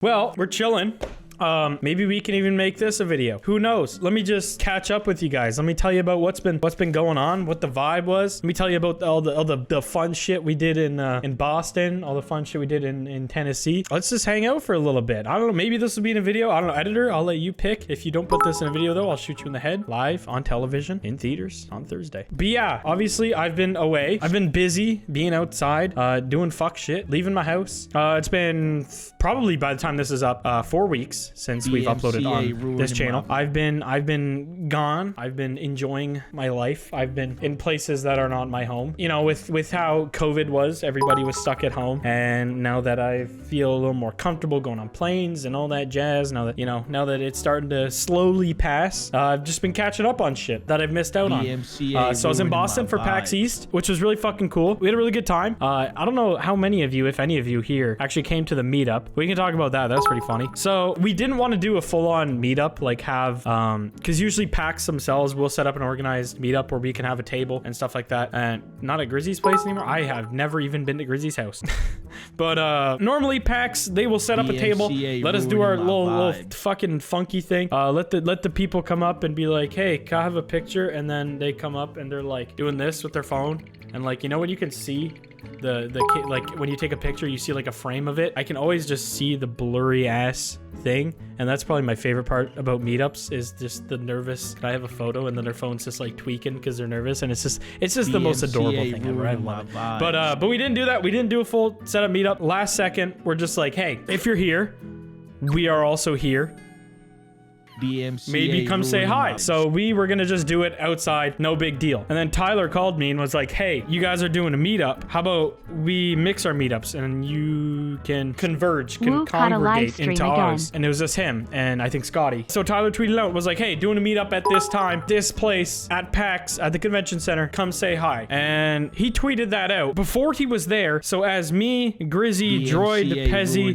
Well, we're chilling. Maybe we can even make this a video. Who knows? Let me just catch up with you guys. Let me tell you about what's been going on, what the vibe was. Let me tell you about all the fun shit we did in Boston, all the fun shit we did in Tennessee. Let's just hang out for a little bit. I don't know. Maybe this will be in a video. I don't know. Editor, I'll let you pick. If you don't put this in a video though, I'll shoot you in the head live on television in theaters on Thursday. But yeah, obviously I've been away. I've been busy being outside, doing fuck shit, leaving my house. It's been probably by the time this is up, 4 weeks since we've uploaded on this channel. I've been gone. I've been enjoying my life. I've been in places that are not my home. You know, with how COVID was, everybody was stuck at home. And now that I feel a little more comfortable going on planes and all that jazz, now that it's starting to slowly pass, I've just been catching up on shit that I've missed out on. So I was in Boston for PAX East, which was really fucking cool. We had a really good time. I don't know how many of you, if any of you here, actually came to the meetup. We can talk about that. That was pretty funny. So we didn't want to do a full-on meetup, like have, because usually PAX themselves will set up an organized meetup where we can have a table and stuff like that. And not at Grizzy's place anymore. I have never even been to Grizzy's house. But normally PAX, they will set up a table, let us do our little fucking funky thing. Let the people come up and be like, hey, can I have a picture? And then they come up and they're like doing this with their phone. And like, you know, when you can see like when you take a picture, you see like a frame of it. I can always just see the blurry ass thing. And that's probably my favorite part about meetups is just the nervous. I have a photo and then their phone's just like tweaking because they're nervous. And it's just the most adorable thing ever. I love it. But we didn't do that. We didn't do a full setup meetup. Last second, we're just like, hey, if you're here, we are also here. Maybe come say hi. So we were gonna just do it outside, no big deal. And then Tyler called me and was like, hey, you guys are doing a meetup. How about we mix our meetups and you can congregate into ours? And it was just him and I think Scotty. So Tyler tweeted out, was like, hey, doing a meetup at this time, this place, at PAX, at the convention center, come say hi. And he tweeted that out before he was there. So as me, Grizzy, Droid, Pezzy,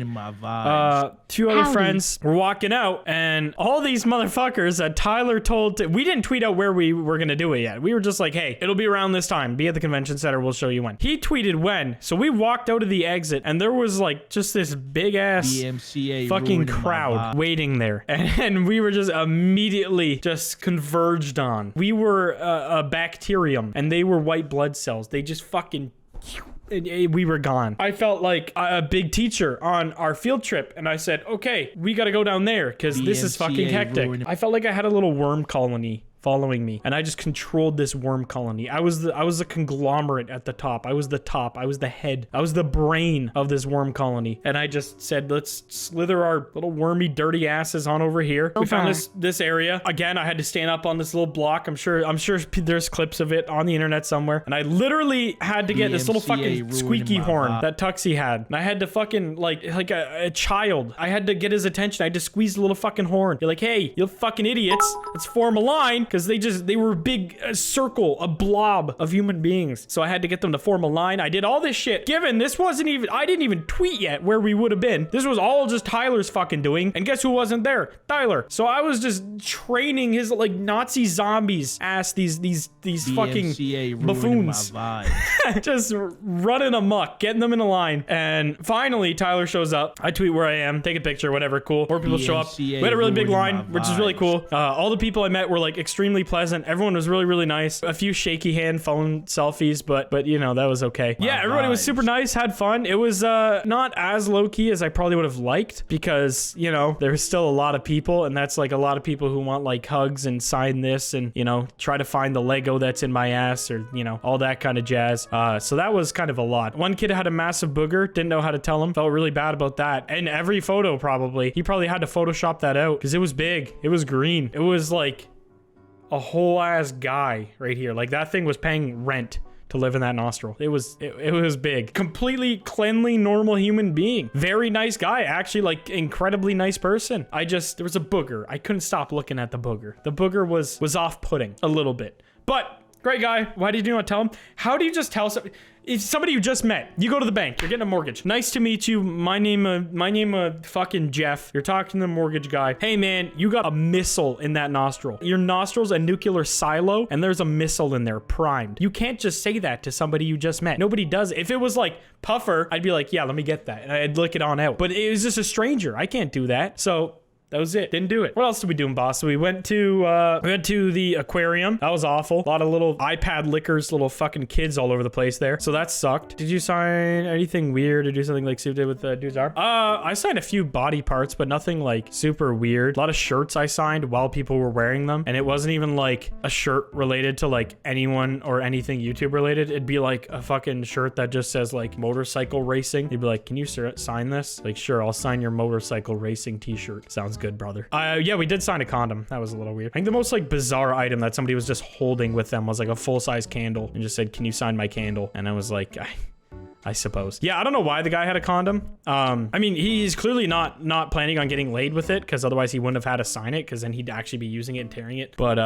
two other friends were walking out, and all these motherfuckers that Tyler told to, we didn't tweet out where we were gonna do it yet. We were just like, hey, it'll be around this time, be at the convention center, we'll show you when. He tweeted when, so we walked out of the exit and there was like just this big ass fucking crowd waiting there, and we were just immediately just converged on. We were a bacterium and they were white blood cells. They just fucking, we were gone. I felt like a big teacher on our field trip, and I said, okay, we gotta go down there because this is fucking hectic. I felt like I had a little worm colony following me, and I just controlled this worm colony. I was the conglomerate at the top. I was the top. I was the head. I was the brain of this worm colony. And I just said, let's slither our little wormy, dirty asses on over here. We found this area. Again, I had to stand up on this little block. I'm sure there's clips of it on the internet somewhere. And I literally had to get this little fucking squeaky horn that Tuxie had. And I had to fucking like a child. I had to get his attention. I had to squeeze the little fucking horn. You're like, hey, you fucking idiots. Let's form a line. Because they were a big circle, a blob of human beings. So I had to get them to form a line. I did all this shit. Given this wasn't even, I didn't even tweet yet where we would have been. This was all just Tyler's fucking doing. And guess who wasn't there? Tyler. So I was just training his like Nazi zombies ass these fucking buffoons. Just running amok, getting them in a line. And finally, Tyler shows up. I tweet where I am, take a picture, whatever, cool. More people show up. We had a really big line, which is really cool. All the people I met were like extremely pleasant. Everyone was really, really nice. A few shaky hand phone selfies, but you know, that was okay. Yeah, everybody was super nice, had fun. It was not as low-key as I probably would have liked because, you know, there's still a lot of people, and that's like a lot of people who want like hugs and sign this and, you know, try to find the Lego that's in my ass or, you know, all that kind of jazz. So that was kind of a lot. One kid had a massive booger, didn't know how to tell him, felt really bad about that. And every photo he probably had to Photoshop that out because it was big. It was green. It was like a whole ass guy right here. Like that thing was paying rent to live in that nostril. It was big. Completely cleanly, normal human being. Very nice guy, actually, like incredibly nice person. There was a booger. I couldn't stop looking at the booger. The booger was off-putting a little bit. But Great guy. Why did you not tell him? How do you just tell somebody? If somebody you just met, you go to the bank, you're getting a mortgage. Nice to meet you. My name fucking Jeff. You're talking to the mortgage guy. Hey man, you got a missile in that nostril. Your nostril's a nuclear silo and there's a missile in there primed. You can't just say that to somebody you just met. Nobody does it. If it was like Puffer, I'd be like, yeah, let me get that. And I'd lick it on out. But it was just a stranger. I can't do that. So that was it. Didn't do it. What else did we do in Boston? We went to the aquarium. That was awful. A lot of little iPad lickers, little fucking kids all over the place there. So that sucked. Did you sign anything weird or do something like Sue did with the dude's arm? I signed a few body parts, but nothing like super weird. A lot of shirts I signed while people were wearing them. And it wasn't even like a shirt related to like anyone or anything YouTube related. It'd be like a fucking shirt that just says like motorcycle racing. You'd be like, can you sign this? Like, sure, I'll sign your motorcycle racing t-shirt. Sounds good, brother. Yeah, we did sign a condom. That was a little weird. I think the most like bizarre item that somebody was just holding with them was like a full-size candle and just said, can you sign my candle? And I was like, I suppose. Yeah, I don't know why the guy had a condom. I mean, he's clearly not planning on getting laid with it because otherwise he wouldn't have had to sign it because then he'd actually be using it and tearing it. But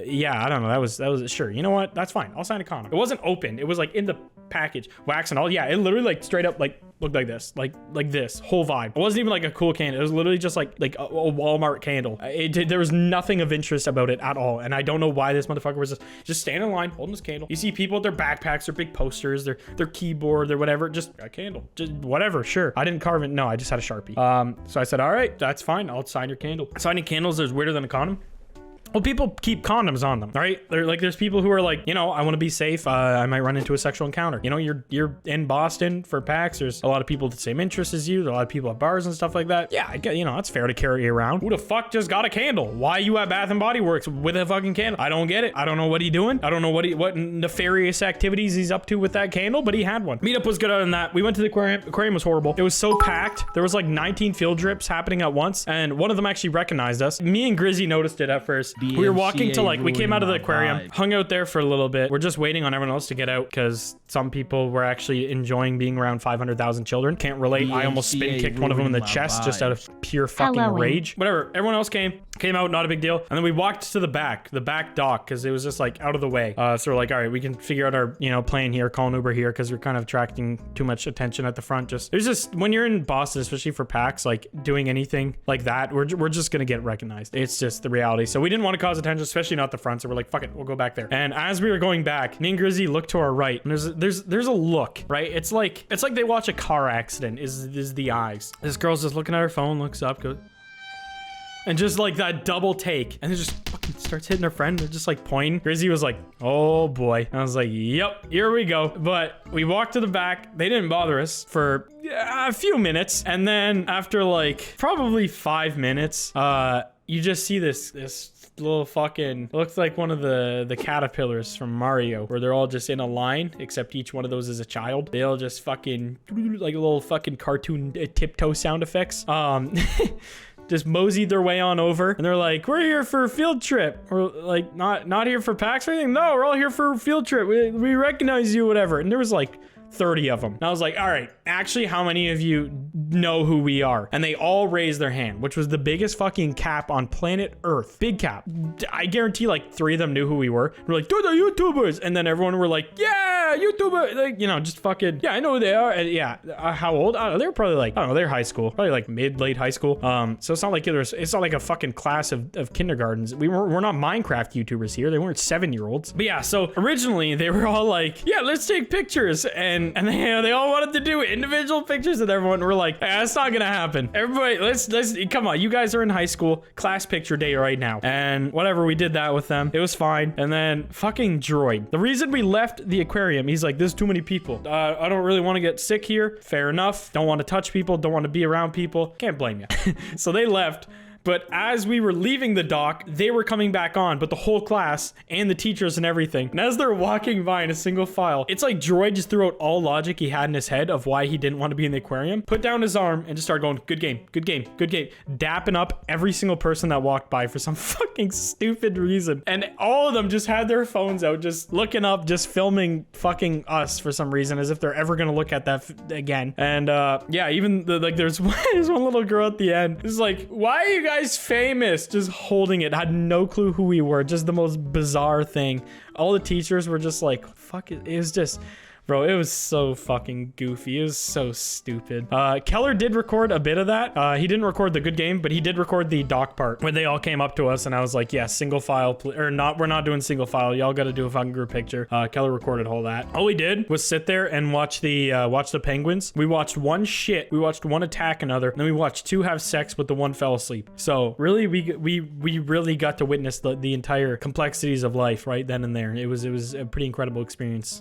yeah, I don't know. That was sure. You know what? That's fine. I'll sign a condom. It wasn't open. It was like in the package, wax and all. Yeah, it literally like straight up like looked like this, like this whole vibe. It wasn't even like a cool candle. It was literally just like a Walmart candle. There was nothing of interest about it at all. And I don't know why this motherfucker was just standing in line holding this candle. You see people with their backpacks, their big posters, their keyboard, their whatever, just a candle, just whatever. Sure. I didn't carve it. No, I just had a Sharpie. So I said, all right, that's fine. I'll sign your candle. Signing candles is weirder than a condom. Well, people keep condoms on them, right? They're like, there's people who are like, you know, I want to be safe. I might run into a sexual encounter. You know, you're in Boston for PAX. There's a lot of people with the same interests as you. There's a lot of people at bars and stuff like that. Yeah, I get, you know, it's fair to carry around. Who the fuck just got a candle? Why you at Bath and Body Works with a fucking candle? I don't get it. I don't know what he's doing. I don't know what nefarious activities he's up to with that candle, but he had one. Meetup was good other than that. We went to the aquarium. Aquarium was horrible. It was so packed. There was like 19 field trips happening at once, and one of them actually recognized us. Me and Grizzy noticed it at first. We were walking to like, we came out of the aquarium, hung out there for a little bit. We're just waiting on everyone else to get out because some people were actually enjoying being around 500,000 children. Can't relate. I almost spin kicked one of them in the chest just out of pure fucking rage. Whatever. Everyone else came out, not a big deal. And then we walked to the back dock because it was just like out of the way. So we're like, all right, we can figure out our, you know, plan here, call an Uber here because we're kind of attracting too much attention at the front. There's just, when you're in Boston, especially for PAX, like doing anything like that, we're just going to get recognized. It's just the reality. So we didn't want to cause attention, especially not the front. So we're like, fuck it, we'll go back there. And as we were going back, me and Grizzy looked to our right, and there's a look, right? It's like they watch a car accident, is the eyes. This girl's just looking at her phone, looks up, goes, and just like that double take, and then just fucking starts hitting her friend. They're just like pointing. Grizzy was like, oh boy. And I was like, yep, here we go. But we walked to the back. They didn't bother us for a few minutes. And then after like probably 5 minutes, you just see this little fucking, it looks like one of the caterpillars from Mario, where they're all just in a line, except each one of those is a child. They all just fucking like a little fucking cartoon tiptoe sound effects. Just moseyed their way on over, and they're like, we're here for a field trip. We're like, not here for PAX or anything. No, we're all here for a field trip. We recognize you, whatever. And there was like 30 of them. And I was like, all right, actually, how many of you know who we are? And they all raised their hand, which was the biggest fucking cap on planet Earth. Big cap. I guarantee like 3 of them knew who we were. We're like, they're the YouTubers. And then everyone were like, yeah, YouTuber. Like, you know, just fucking, yeah, I know who they are. And yeah, how old? I don't know. They're probably like, I don't know, they're high school. Probably like late high school. So it's not like it's not like a fucking class of kindergartens. We're not Minecraft YouTubers here. They weren't 7-year-olds. But yeah, so originally they were all like, yeah, let's take pictures. And they all wanted to do individual pictures with everyone. We're like, that's not gonna happen. Everybody, let's come on. You guys are in high school, class picture day right now. And whatever, we did that with them. It was fine. And then fucking Droid. The reason we left the aquarium, he's like, there's too many people. I don't really want to get sick here. Fair enough. Don't want to touch people. Don't want to be around people. Can't blame you. So they left. But as we were leaving the dock, they were coming back on, but the whole class and the teachers and everything. And as they're walking by in a single file, it's like Droid just threw out all logic he had in his head of why he didn't want to be in the aquarium, put down his arm and just started going, good game, good game, good game, dapping up every single person that walked by for some fucking stupid reason. And all of them just had their phones out, just looking up, just filming fucking us for some reason, as if they're ever going to look at that again. And yeah, even like there's one little girl at the end. It's like, why are you guys guy's famous. Just holding it. Had no clue who we were. Just the most bizarre thing. All the teachers were just like, fuck it. It was just... Bro, it was so fucking goofy. It was so stupid. Keller did record a bit of that. He didn't record the good game, but he did record the dock part when they all came up to us and I was like, yeah, single file, or not, we're not doing single file. Y'all got to do a fucking group picture. Keller recorded all that. All we did was sit there and watch the penguins. We watched one shit. We watched one attack another. And then we watched two have sex, but the one fell asleep. So really, we really got to witness the entire complexities of life right then and there. It was a pretty incredible experience.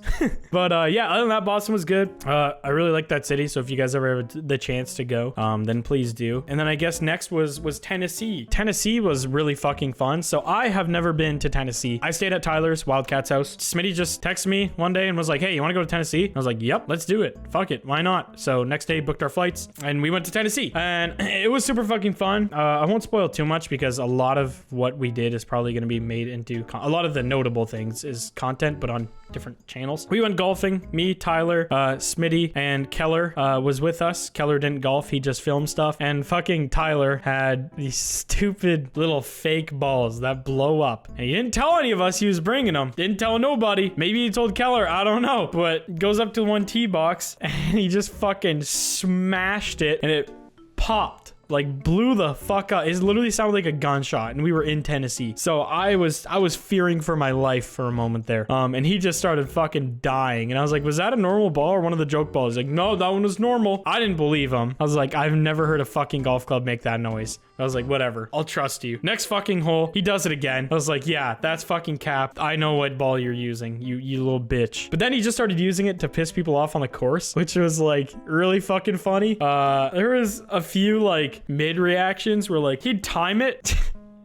But, yeah, other than that, Boston was good. I really like that city, so if you guys ever have the chance to go, then please do. And then I guess next was Tennessee. Tennessee was really fucking fun. So I have never been to Tennessee. I stayed at Tyler's, Wildcat's house. Smitty just texted me one day and was like, hey, you want to go to Tennessee? I was like, yep, let's do it. Fuck it, why not? So next day, booked our flights, and we went to Tennessee. And it was super fucking fun. I won't spoil too much because a lot of what we did is probably going to be made into... a lot of the notable things is content, but on different channels. We went golfing. Me, Tyler, Smitty, and Keller was with us. Keller didn't golf. He just filmed stuff. And fucking Tyler had these stupid little fake balls that blow up. And he didn't tell any of us he was bringing them. Didn't tell nobody. Maybe he told Keller. I don't know. But goes up to one tee box and he just fucking smashed it and it popped. Like blew the fuck up. It literally sounded like a gunshot, and we were in Tennessee. So I was fearing for my life for a moment there. And he just started fucking dying. And I was like, was that a normal ball or one of the joke balls? He's like, no, that one was normal. I didn't believe him. I was like, I've never heard a fucking golf club make that noise. I was like, whatever, I'll trust you. Next fucking hole, he does it again. I was like, yeah, that's fucking capped. I know what ball you're using, you little bitch. But then he just started using it to piss people off on the course, which was like really fucking funny. There was a few like mid reactions where like he'd time it.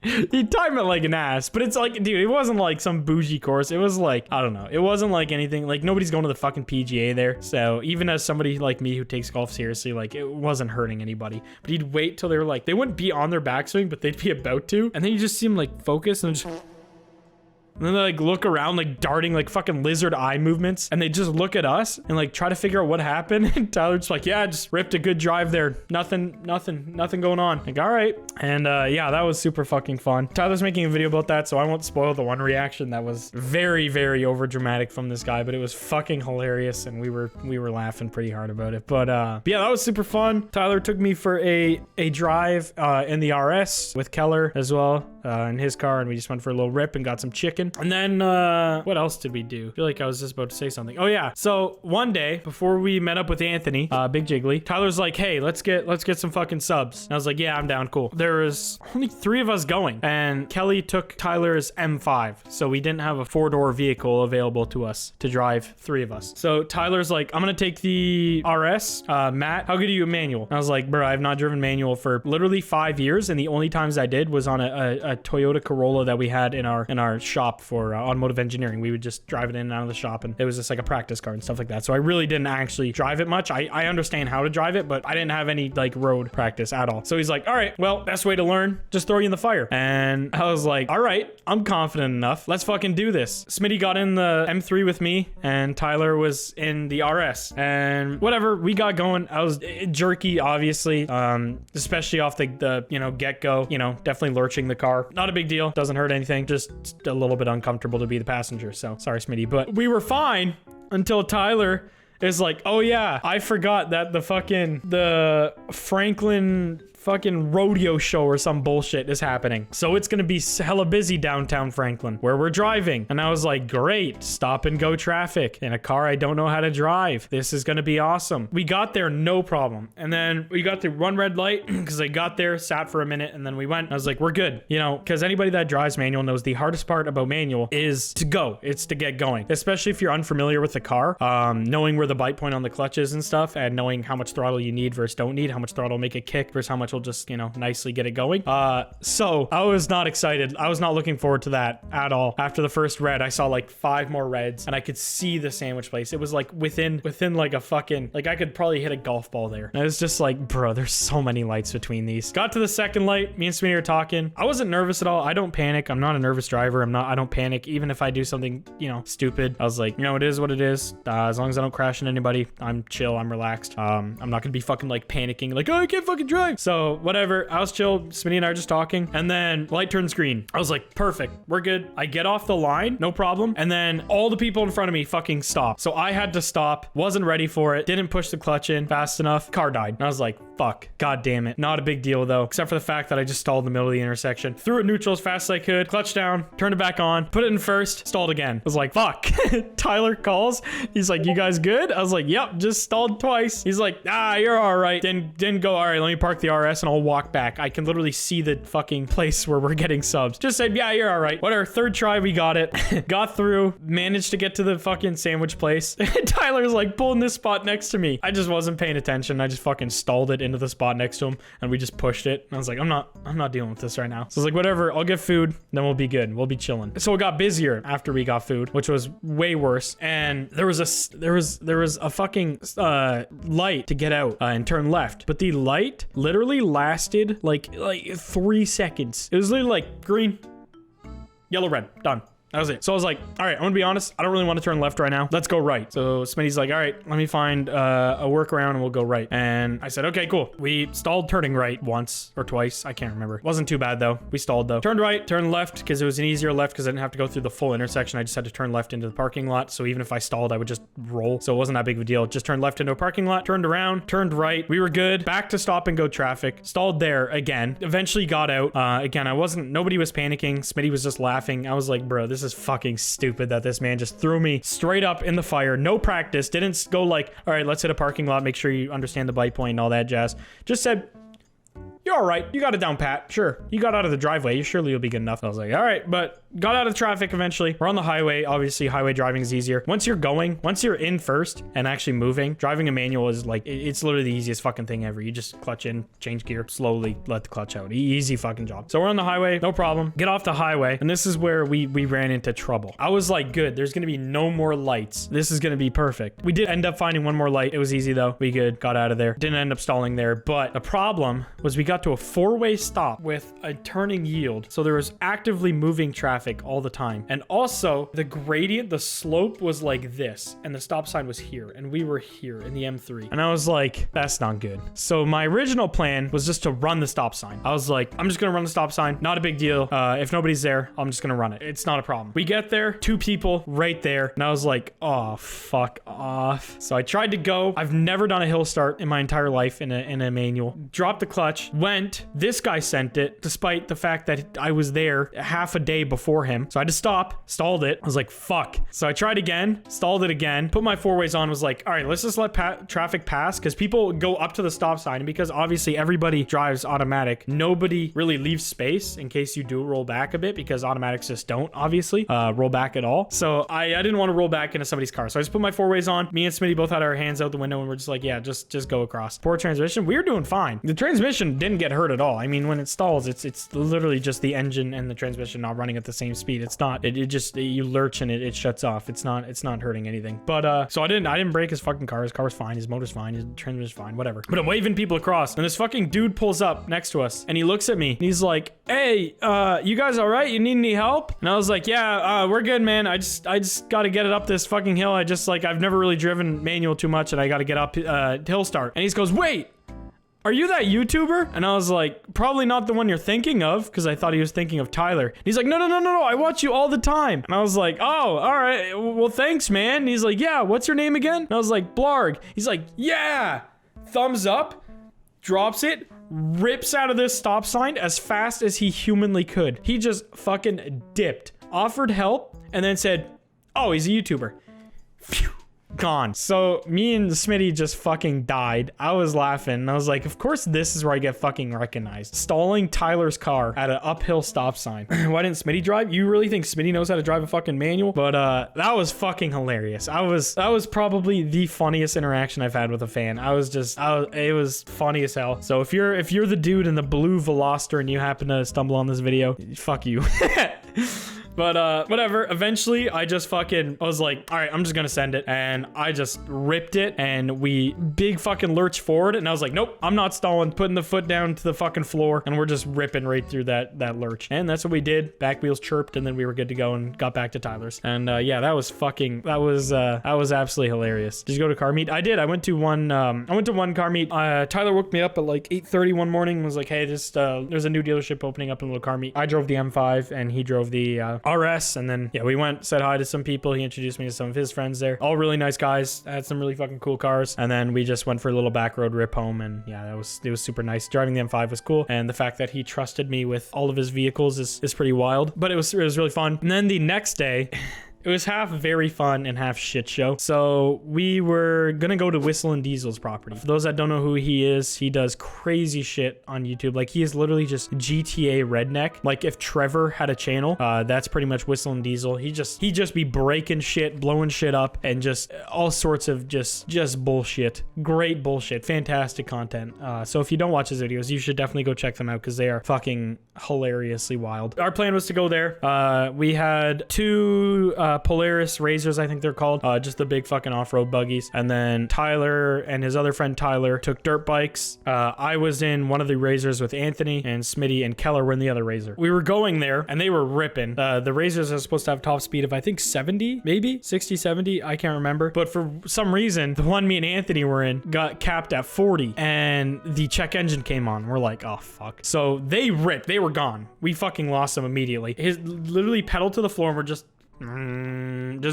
He'd time it like an ass, but it's like, dude, it wasn't like some bougie course. It was like, I don't know. It wasn't like anything, like nobody's going to the fucking PGA there. So even as somebody like me who takes golf seriously, like it wasn't hurting anybody, but he'd wait till they were like, they wouldn't be on their backswing, but they'd be about to. And then you just see him like focus and just... And then they like look around like darting like fucking lizard eye movements, and they just look at us and like try to figure out what happened. And Tyler's just like, yeah, just ripped a good drive there. Nothing going on. Like, all right. And yeah, that was super fucking fun. Tyler's making a video about that, so I won't spoil the one reaction that was very, very over dramatic from this guy, but it was fucking hilarious, and we were laughing pretty hard about it. But yeah, that was super fun. Tyler took me for a drive in the RS with Keller as well in his car, and we just went for a little rip and got some chicken. And then what else did we do? I feel like I was just about to say something. Oh yeah, so one day before we met up with Anthony, Big Jiggly, Tyler's like, hey, let's get some fucking subs. And I was like, yeah, I'm down, cool. There was only 3 of us going, and Kelly took Tyler's M5, so we didn't have a 4-door vehicle available to us to drive 3 of us. So Tyler's like, I'm gonna take the RS. Matt, how good are you at manual? And I was like, bro, I've not driven manual for literally 5 years, and the only times I did was on a Toyota Corolla that we had in our shop for automotive engineering. We would just drive it in and out of the shop, and it was just like a practice car and stuff like that. So I really didn't actually drive it much. I understand how to drive it, but I didn't have any like road practice at all. So he's like, all right, well, best way to learn, just throw you in the fire. And I was like, all right, I'm confident enough. Let's fucking do this. Smitty got in the M3 with me, and Tyler was in the RS, and whatever, we got going. I was jerky, obviously, especially off the get-go, definitely lurching the car. Not a big deal. Doesn't hurt anything. Just a little bit uncomfortable to be the passenger. So sorry, Smitty, but we were fine until Tyler is like, oh yeah, I forgot that the Franklin fucking rodeo show or some bullshit is happening. So it's gonna be hella busy downtown Franklin where we're driving. And I was like, great, stop and go traffic in a car I don't know how to drive. This is gonna be awesome. We got there, no problem. And then we got through one red light because I got there, sat for a minute, and then we went. I was like, we're good. Because anybody that drives manual knows the hardest part about manual is to go. It's to get going, especially if you're unfamiliar with the car. Knowing where the bite point on the clutch is and stuff, and knowing how much throttle you need versus don't need, how much throttle will make it kick versus how much will just nicely get it going. So I was not excited. I was not looking forward to that at all. After the first red, I saw like 5 more reds, and I could see the sandwich place. It was like within like a fucking, like I could probably hit a golf ball there. And I was just like, bro, there's so many lights between these. Got to the second light, me and Smitty were talking. I wasn't nervous at all. I don't panic. I'm not a nervous driver. I don't panic even if I do something stupid. I was like, it is what it is. As long as I don't crash into anybody, I'm chill, I'm relaxed. I'm not gonna be fucking like panicking like, oh, I can't fucking drive. So So whatever, I was chill. Smitty and I are just talking, and then light turns green. I was like, perfect, we're good. I get off the line, no problem. And then all the people in front of me fucking stopped. So I had to stop, wasn't ready for it, didn't push the clutch in fast enough. Car died. And I was like, fuck, god damn it. Not a big deal though, except for the fact that I just stalled in the middle of the intersection. Threw it neutral as fast as I could, clutch down, turned it back on, put it in first, stalled again. I was like, fuck. Tyler calls. He's like, you guys good? I was like, yep, just stalled twice. He's like, you're all right. Didn't go, all right, let me park the RS and I'll walk back. I can literally see the fucking place where we're getting subs. Just said, yeah, you're all right. Whatever, third try, we got it. Got through, managed to get to the fucking sandwich place. Tyler's like pulling this spot next to me. I just wasn't paying attention. I just fucking stalled it into the spot next to him and we just pushed it. And I was like, I'm not dealing with this right now. So I was like, whatever, I'll get food, then we'll be good. We'll be chilling. So it got busier after we got food, which was way worse. And there was a fucking light to get out and turn left. But the light literally lasted like 3 seconds. It was literally like green, yellow, red, done. That was it. So I was like, all right, I'm gonna be honest. I don't really want to turn left right now. Let's go right. So Smitty's like, all right, let me find a workaround and we'll go right. And I said, okay, cool. We stalled turning right once or twice. I can't remember. Wasn't too bad though. We stalled though. Turned right, turned left because it was an easier left because I didn't have to go through the full intersection. I just had to turn left into the parking lot. So even if I stalled, I would just roll. So it wasn't that big of a deal. Just turned left into a parking lot, turned around, turned right. We were good. Back to stop and go traffic. Stalled there again. Eventually got out. Again, nobody was panicking. Smitty was just laughing. I was like, bro, this is fucking stupid that this man just threw me straight up in the fire. No practice. Didn't go like, all right, let's hit a parking lot. Make sure you understand the bite point and all that jazz. Just said, you're all right. You got it down pat. Sure. You got out of the driveway. Surely you'll be good enough. I was like, all right, but got out of traffic eventually. We're on the highway. Obviously, highway driving is easier. Once you're in first and actually moving, driving a manual is like, it's literally the easiest fucking thing ever. You just clutch in, change gear, slowly let the clutch out. Easy fucking job. So we're on the highway. No problem. Get off the highway. And this is where we ran into trouble. I was like, good. There's going to be no more lights. This is going to be perfect. We did end up finding one more light. It was easy though. We good. Got out of there. Didn't end up stalling there. But the problem was we got to a 4-way stop with a turning yield. So there was actively moving traffic all the time. And also the gradient, the slope was like this and the stop sign was here and we were here in the M3. And I was like, that's not good. So my original plan was just to run the stop sign. I was like, I'm just gonna run the stop sign. Not a big deal. If nobody's there, I'm just gonna run it. It's not a problem. We get there, 2 people right there. And I was like, oh, fuck off. So I tried to go. I've never done a hill start in my entire life in a manual. Dropped the clutch, went. This guy sent it despite the fact that I was there half a day before him. So I had to stop, stalled it. I was like, fuck. So I tried again, stalled it again, put my 4-ways on, was like, all right, let's just let traffic pass because people go up to the stop sign. And because obviously everybody drives automatic, nobody really leaves space in case you do roll back a bit because automatics just don't obviously roll back at all. So I didn't want to roll back into somebody's car. So I just put my 4-ways on. Me and Smitty both had our hands out the window and we're just like, yeah, just go across. Poor transmission. We were doing fine. The transmission didn't get hurt at all. I mean, when it stalls, it's literally just the engine and the transmission not running at the same speed. It's not, you lurch and it shuts off. It's not hurting anything. But so I didn't break his fucking car. His car was fine. His motor's fine. His transmission's fine. Whatever. But I'm waving people across, and this fucking dude pulls up next to us, and he looks at me. And he's like, "Hey, you guys all right? You need any help?" And I was like, "Yeah, we're good, man. I just got to get it up this fucking hill. I've never really driven manual too much, and I got to get up hill start." And he goes, "Wait. Are you that YouTuber?" And I was like, probably not the one you're thinking of, because I thought he was thinking of Tyler. And he's like, no, I watch you all the time. And I was like, oh, all right, well, thanks, man. And he's like, yeah, what's your name again? And I was like, Blarg. He's like, yeah, thumbs up, drops it, rips out of this stop sign as fast as he humanly could. He just fucking dipped, offered help, and then said, oh, he's a YouTuber. Phew. Gone. So me and Smitty just fucking died. I was laughing and I was like, of course this is where I get fucking recognized. Stalling Tyler's car at an uphill stop sign. Why didn't Smitty drive? You really think Smitty knows how to drive a fucking manual? But that was fucking hilarious. That was probably the funniest interaction I've had with a fan. It was funny as hell. So if you're the dude in the blue Veloster and you happen to stumble on this video, fuck you. But whatever. Eventually, I was like, all right, I'm just gonna send it. And I just ripped it, and we big fucking lurch forward. And I was like, nope, I'm not stalling. Putting the foot down to the fucking floor, and we're just ripping right through that lurch. And that's what we did. Back wheels chirped, and then we were good to go and got back to Tyler's. And yeah, that was absolutely hilarious. Did you go to car meet? I did. I went to one car meet. Tyler woke me up at like 8:30 one morning and was like, hey, there's a new dealership opening up in a little car meet. I drove the M5 and he drove the RS, and then yeah, we went, said hi to some people. He introduced me to some of his friends there. All really nice guys. Had some really fucking cool cars. And then we just went for a little back road rip home, and yeah, it was super nice. Driving the M5 was cool, and the fact that he trusted me with all of his vehicles is pretty wild. But it was really fun. And then the next day, it was half very fun and half shit show. So we were gonna go to WhistlinDiesel's property. For those that don't know who he is, he does crazy shit on YouTube. Like, he is literally just GTA redneck. Like, if Trevor had a channel, that's pretty much WhistlinDiesel. He just be breaking shit, blowing shit up, and just all sorts of just bullshit. Great bullshit. Fantastic content. So if you don't watch his videos, you should definitely go check them out because they are fucking hilariously wild. Our plan was to go there. We had two Polaris Razors, I think they're called, just the big fucking off-road buggies. And then Tyler and his other friend Tyler took dirt bikes. I was in one of the Razors with Anthony, and Smitty and Keller were in the other Razor. We were going there and they were ripping. The Razors are supposed to have top speed of, I think, 70, maybe 60, 70. I can't remember. But for some reason, the one me and Anthony were in got capped at 40, and the check engine came on. We're like, oh fuck. So they ripped. They were gone. We fucking lost them immediately. His literally pedal to the floor, and we're just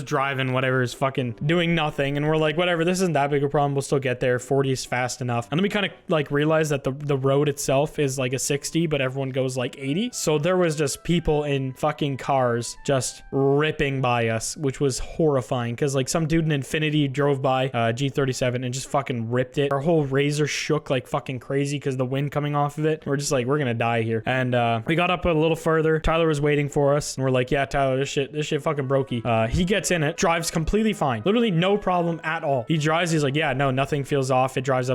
driving, whatever, is fucking doing nothing. And we're like, whatever, this isn't that big a problem, we'll still get there. 40 is fast enough. And then we kind of like realized that the road itself is like a 60, but everyone goes like 80. So there was just people in fucking cars just ripping by us, which was horrifying, because like some dude in Infinity drove by G37 and just fucking ripped it. Our whole Razor shook like fucking crazy because the wind coming off of it. We're just like, we're gonna die here. And we got up a little further. Tyler was waiting for us, and we're like, yeah, Tyler, this shit fucking brokey. He gets in it, drives completely fine, literally no problem at all. He drives, he's like, yeah, no, nothing feels off. It goes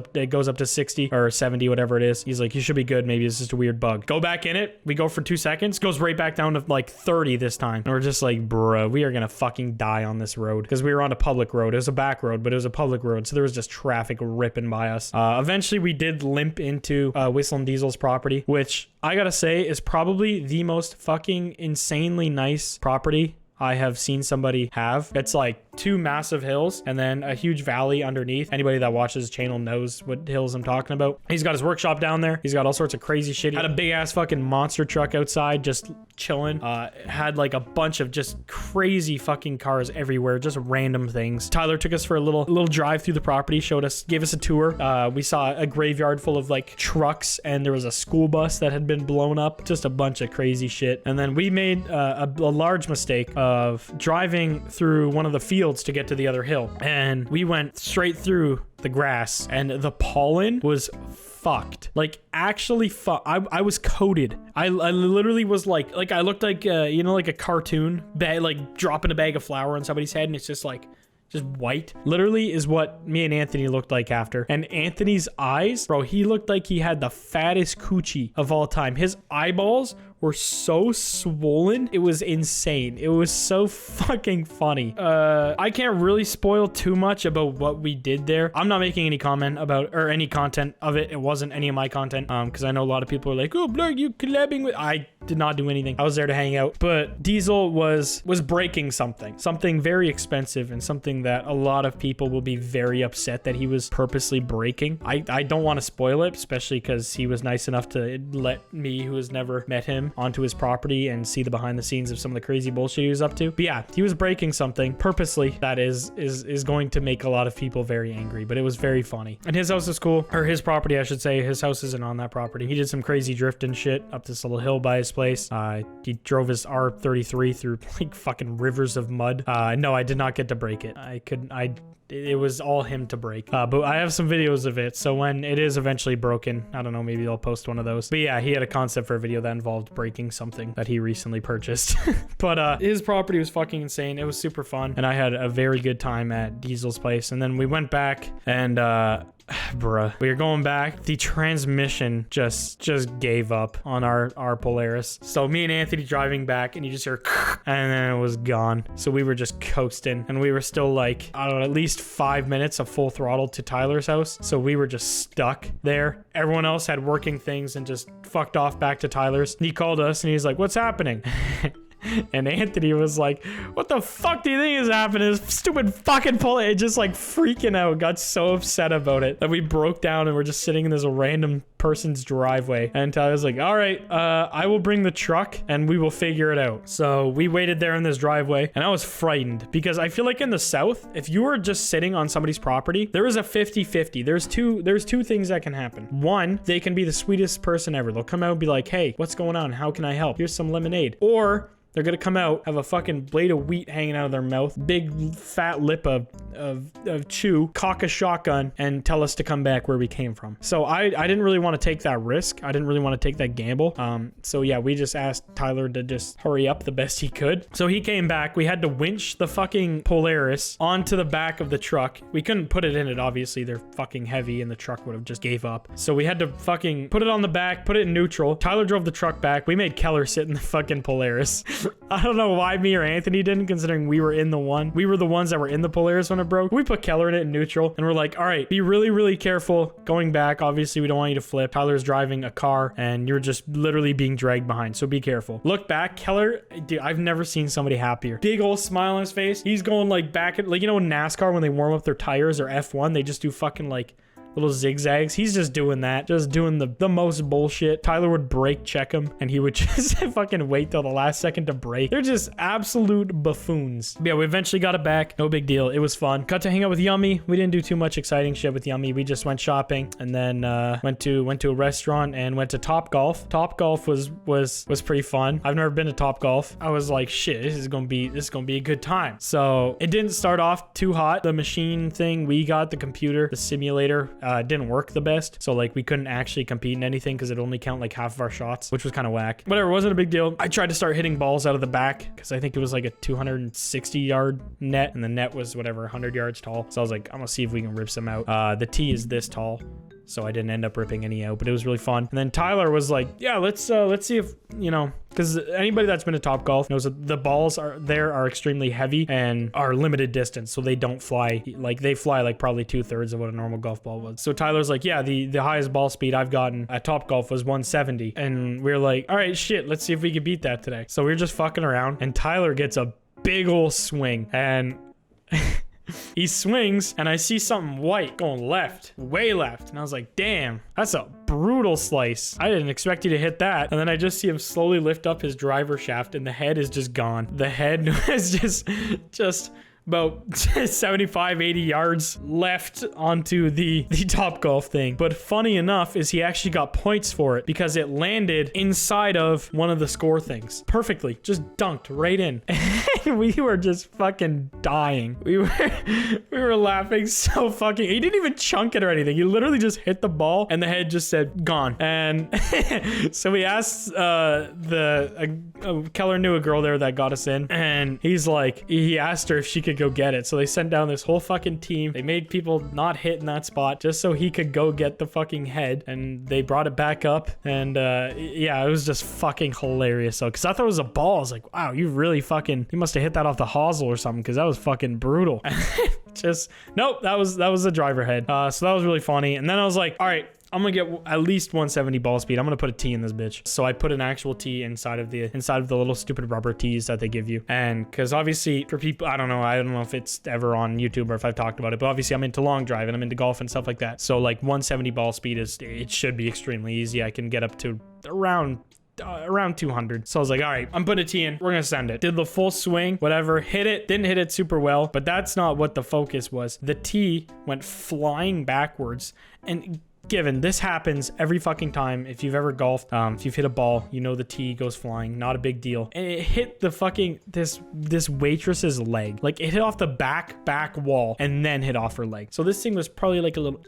up to 60 or 70, whatever it is. He's like, you should be good. Maybe it's just a weird bug. Go back in it. We go for 2 seconds, goes right back down to like 30 this time. And we're just like, bro, we are gonna fucking die on this road, because we were on a public road. It was a back road, but it was a public road, so there was just traffic ripping by us. Eventually we did limp into WhistlinDiesel's property, which I gotta say is probably the most fucking insanely nice property I have seen somebody have. It's like 2 massive hills and then a huge valley underneath. Anybody that watches his channel knows what hills I'm talking about. He's got his workshop down there. He's got all sorts of crazy shit. He had a big ass fucking monster truck outside just chilling. Had like a bunch of just crazy fucking cars everywhere, just random things. Tyler took us for a little drive through the property, gave us a tour. We saw a graveyard full of like trucks, and there was a school bus that had been blown up. Just a bunch of crazy shit. And then we made a large mistake of driving through one of the fields to get to the other hill, and we went straight through the grass, and the pollen was fucked. Like, actually I was coated. I literally was like I looked like you know, like a cartoon bag, like dropping a bag of flour on somebody's head, and it's just white. Literally is what me and Anthony looked like after. And Anthony's eyes, bro, he looked like he had the fattest coochie of all time. His eyeballs were so swollen. It was insane. It was so fucking funny. I can't really spoil too much about what we did there. I'm not making any comment about, or any content of it. It wasn't any of my content, because I know a lot of people are like, oh, Blarg, you collabing with... I did not do anything. I was there to hang out. But Diesel was breaking something very expensive, and something that a lot of people will be very upset that he was purposely breaking. I don't want to spoil it, especially because he was nice enough to let me, who has never met him, onto his property and see the behind the scenes of some of the crazy bullshit he was up to. But yeah, he was breaking something purposely that is going to make a lot of people very angry, but it was very funny. And his house is cool, or his property, I should say. His house isn't on that property. He did some crazy drifting shit up this little hill by his place. He drove his R33 through like fucking rivers of mud. No, I did not get to break it. it was all him to break. But I have some videos of it, so when it is eventually broken, I don't know, maybe I'll post one of those. But yeah, he had a concept for a video that involved breaking something that he recently purchased. But his property was fucking insane. It was super fun, and I had a very good time at Diesel's place. And then we went back, and bruh, we were going back. The transmission just gave up on our Polaris. So me and Anthony driving back, and you just hear and then it was gone. So we were just coasting, and we were still like, I don't know, at least 5 minutes of full throttle to Tyler's house. So we were just stuck there. Everyone else had working things and just fucked off back to Tyler's. He called us and he's like, what's happening? And Anthony was like, what the fuck do you think is happening? This stupid fucking Polaris, just like freaking out, got so upset about it that we broke down and we're just sitting in this random person's driveway. And Tyler's like, all right, I will bring the truck and we will figure it out. So we waited there in this driveway, and I was frightened because I feel like in the South, if you were just sitting on somebody's property, there is a 50-50. There's two things that can happen. One, they can be the sweetest person ever. They'll come out and be like, hey, what's going on? How can I help? Here's some lemonade. Or they're gonna come out, have a fucking blade of wheat hanging out of their mouth, big fat lip of chew, cock a shotgun, and tell us to come back where we came from. So I didn't really want to take that risk. I didn't really want to take that gamble. So yeah, we just asked Tyler to just hurry up the best he could. So he came back. We had to winch the fucking Polaris onto the back of the truck. We couldn't put it in it, obviously. They're fucking heavy, and the truck would have just gave up. So we had to fucking put it on the back, put it in neutral. Tyler drove the truck back. We made Keller sit in the fucking Polaris. I don't know why me or Anthony didn't, considering we were in the one. We were the ones that were in the Polaris when it broke. We put Keller in it in neutral, and we're like, all right, be really, really careful going back. Obviously, we don't want you to flip. Tyler's driving a car, and you're just literally being dragged behind, so be careful. Look back, Keller, dude, I've never seen somebody happier. Big old smile on his face. He's going like back at, like, you know, in NASCAR when they warm up their tires, or F1, they just do fucking like little zigzags. He's just doing that, just doing the most bullshit. Tyler would brake check him, and he would just fucking wait till the last second to brake. They're just absolute buffoons. But yeah, we eventually got it back. No big deal. It was fun. Got to hang out with Yummy. We didn't do too much exciting shit with Yummy. We just went shopping, and then went to a restaurant and went to Topgolf. Topgolf was pretty fun. I've never been to Topgolf. I was like, shit, this is gonna be a good time. So it didn't start off too hot. The machine thing we got, the computer, the simulator, didn't work the best. So like we couldn't actually compete in anything because it only count like half of our shots, which was kind of whack. Whatever, wasn't a big deal. I tried to start hitting balls out of the back because I think it was like a 260 yard net, and the net was whatever, 100 yards tall. So I was like, I'm gonna see if we can rip some out. The tee is this tall, so I didn't end up ripping any out, but it was really fun. And then Tyler was like, yeah, let's see if, you know, because anybody that's been to Topgolf knows that the balls are extremely heavy and are limited distance, so they don't fly. Like they fly like probably 2/3 of what a normal golf ball was. So Tyler's like, yeah, the highest ball speed I've gotten at Topgolf was 170, and we're like, all right, shit, let's see if we can beat that today. So we're just fucking around, and Tyler gets a big old swing, and he swings, and I see something white going left, way left. And I was like, damn, that's a brutal slice. I didn't expect you to hit that. And then I just see him slowly lift up his driver shaft, and the head is just gone. The head is just about 75, 80 yards left onto the Topgolf thing. But funny enough is he actually got points for it because it landed inside of one of the score things perfectly, just dunked right in. And we were just fucking dying. We were laughing so fucking, he didn't even chunk it or anything. He literally just hit the ball, and the head just said gone. And so we asked Keller knew a girl there that got us in, and he asked her if she could go get it. So they sent down this whole fucking team. They made people not hit in that spot just so he could go get the fucking head, and they brought it back up. And yeah, it was just fucking hilarious. So because I thought it was a ball, I was like, wow, you must have hit that off the hosel or something, because that was fucking brutal. Just nope, that was a driver head. So that was really funny. And then I was like, all right, I'm gonna get at least 170 ball speed. I'm gonna put a tee in this bitch. So I put an actual tee inside of the little stupid rubber tees that they give you. And because obviously for people, I don't know if it's ever on YouTube or if I've talked about it, but obviously I'm into long drive and I'm into golf and stuff like that. So like 170 ball speed it should be extremely easy. I can get up to around 200. So I was like, all right, I'm putting a tee in. We're gonna send it. Did the full swing, whatever, hit it. Didn't hit it super well, but that's not what the focus was. The tee went flying backwards and given. This happens every fucking time. If you've ever golfed, if you've hit a ball, you know the tee goes flying. Not a big deal. And it hit the fucking this waitress's leg. Like it hit off the back wall and then hit off her leg. So this thing was probably like a little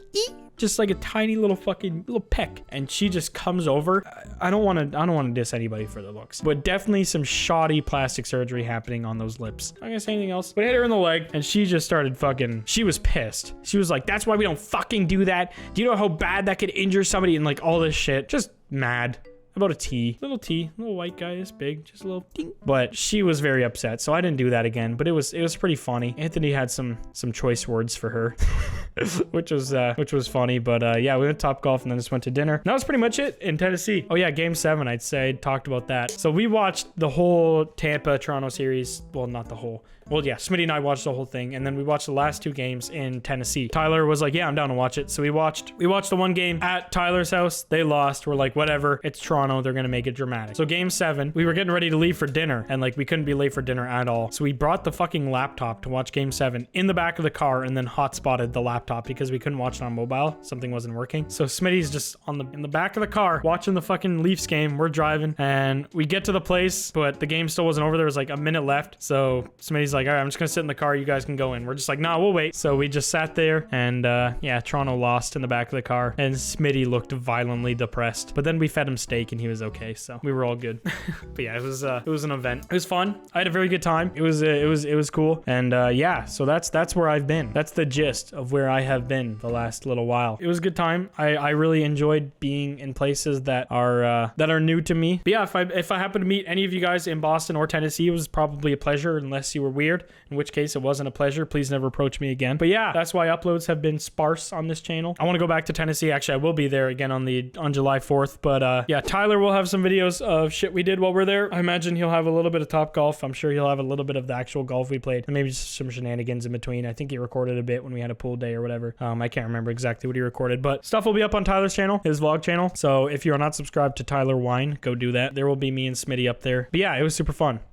just like a tiny little fucking little peck, and she just comes over. I don't want to diss anybody for the looks, but definitely some shoddy plastic surgery happening on those lips. I'm not gonna say anything else, but I hit her in the leg, and she just started fucking. She was pissed. She was like, "That's why we don't fucking do that. Do you know how bad that could injure somebody?" And like all this shit, just mad about a T, little white guy, this big, just a little ding. But she was very upset, so I didn't do that again. But it was pretty funny. Anthony had some choice words for her, which was funny. But yeah, we went to Topgolf and then just went to dinner. And that was pretty much it in Tennessee. Oh yeah, Game 7, I'd say, talked about that. So we watched the whole Tampa-Toronto series. Well, not the whole. Well, yeah, Smitty and I watched the whole thing, and then we watched the last 2 games in Tennessee. Tyler was like, "Yeah, I'm down to watch it." So we watched the one game at Tyler's house. They lost. We're like, whatever. It's Toronto. They're gonna make it dramatic. So Game 7, we were getting ready to leave for dinner, and like we couldn't be late for dinner at all. So we brought the fucking laptop to watch Game 7 in the back of the car, and then hotspotted the laptop because we couldn't watch it on mobile. Something wasn't working. So Smitty's just in the back of the car watching the fucking Leafs game. We're driving, and we get to the place, but the game still wasn't over. There was like a minute left. So Smitty's like, "All right, I'm just gonna sit in the car. You guys can go in." We're just like, "Nah, we'll wait." So we just sat there, and yeah, Toronto lost in the back of the car, and Smitty looked violently depressed. But then we fed him steak, and he was okay. So we were all good. But yeah, it was an event. It was fun. I had a very good time. It was cool. And yeah, so that's where I've been. That's the gist of where I have been the last little while. It was a good time. I really enjoyed being in places that are new to me. But yeah, if I happen to meet any of you guys in Boston or Tennessee, it was probably a pleasure, unless you were weird, in which case it wasn't a pleasure. Please never approach me again. But yeah, that's why uploads have been sparse on this channel. I want to go back to Tennessee. Actually, I will be there again on July 4th. But yeah, Tyler will have some videos of shit we did while we're there. I imagine he'll have a little bit of Topgolf. I'm sure he'll have a little bit of the actual golf we played, and maybe just some shenanigans in between. I think he recorded a bit when we had a pool day or whatever. I can't remember exactly what he recorded, but stuff will be up on Tyler's channel, his vlog channel. So if you're not subscribed to Tyler Wine, go do that. There will be me and Smitty up there. But yeah, it was super fun.